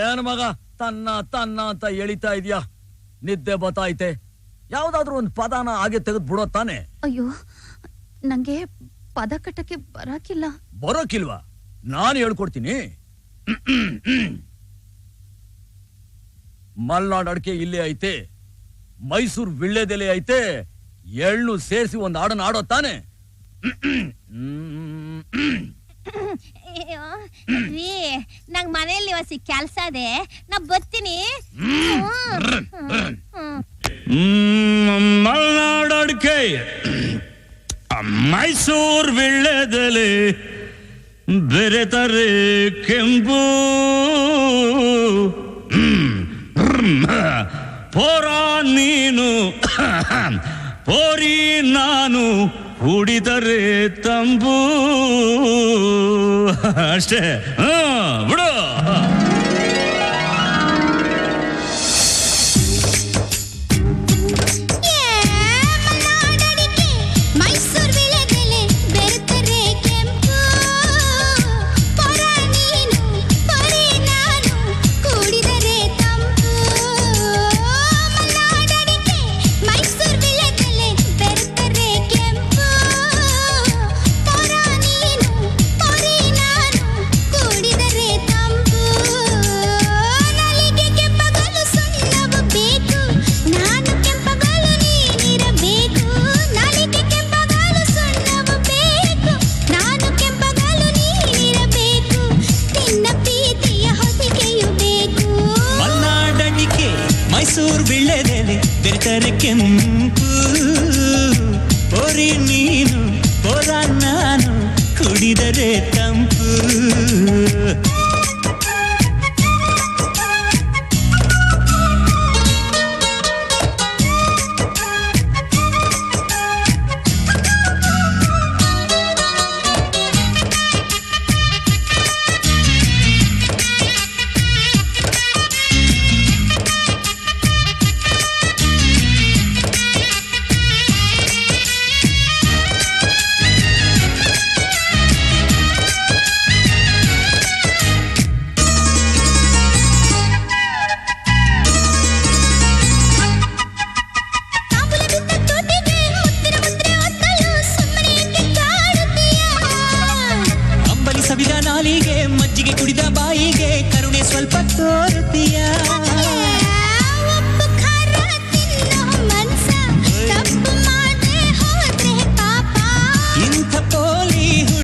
ಏನು ಮಗ ತನ್ನ ತನ್ನ ಅಂತ ಎಳಿತಾ ಇದೆಯಾ? ನಿದ್ದೆ ಬತ್ತಾಯ್ತೆ. ಯಾವ್ದಾದ್ರು ಒಂದು ಪದನ ಹಾಗೆ ತೆಗೆದು ಬಿಡೋ ತಾನೆ. ಅಯ್ಯೋ, ನಂಗೆ ಪದ ಕಟ್ಟಕ್ಕೆ ಬರೋಕಿಲ್ವಾ? ನಾನು ಹೇಳ್ಕೊಡ್ತೀನಿ. ಮಲ್ನಾಡ್ ಅಡಿಕೆ ಇಲ್ಲೇ ಐತೆ, ಮೈಸೂರು ವಿಳ್ಳೆದೆಲೆ ಐತೆ, ಎಳ್ಳು ಸೇರಿಸಿ ಒಂದು ಹಾಡನ್ನ ಆಡೋ ತಾನೆ. ನಂಗ್ ಮನೆಯಲ್ಲಿ ಹೊಸಿ ಕೆಲ್ಸ ಇದೆ, ನಾ ಬರ್ತೀನಿ. ಮಲ್ನಾಡ್ ಅಡಿಕೆ, ಮೈಸೂರು ವಿಳ್ಳೆದೆಲೆ, ಬೆರೆತರೆ ಕೆಂಪು, ಪೋರ ನೀನು ಪೋರಿ ನಾನು, ಕುಡಿದರೆ ತಂಬು. ಅಷ್ಟೇ, ಬಿಡು. ಮೈಸೂರು ವಿಳ್ಳೆದೆಲೆ ಬೆರೆತರೆ ಕೆಂಪು, ಪೋರಿ ನೀನು ಪೋರ ನಾನು, ಕುಡಿದರೆ ತಂಪು. ನಾಲಿಗೆ ಮಜ್ಜಿಗೆ ಕುಡಿದ ಬಾಯಿಗೆ ಕರುಣೆ ಸ್ವಲ್ಪ ತೋರುತ್ತೀಯ.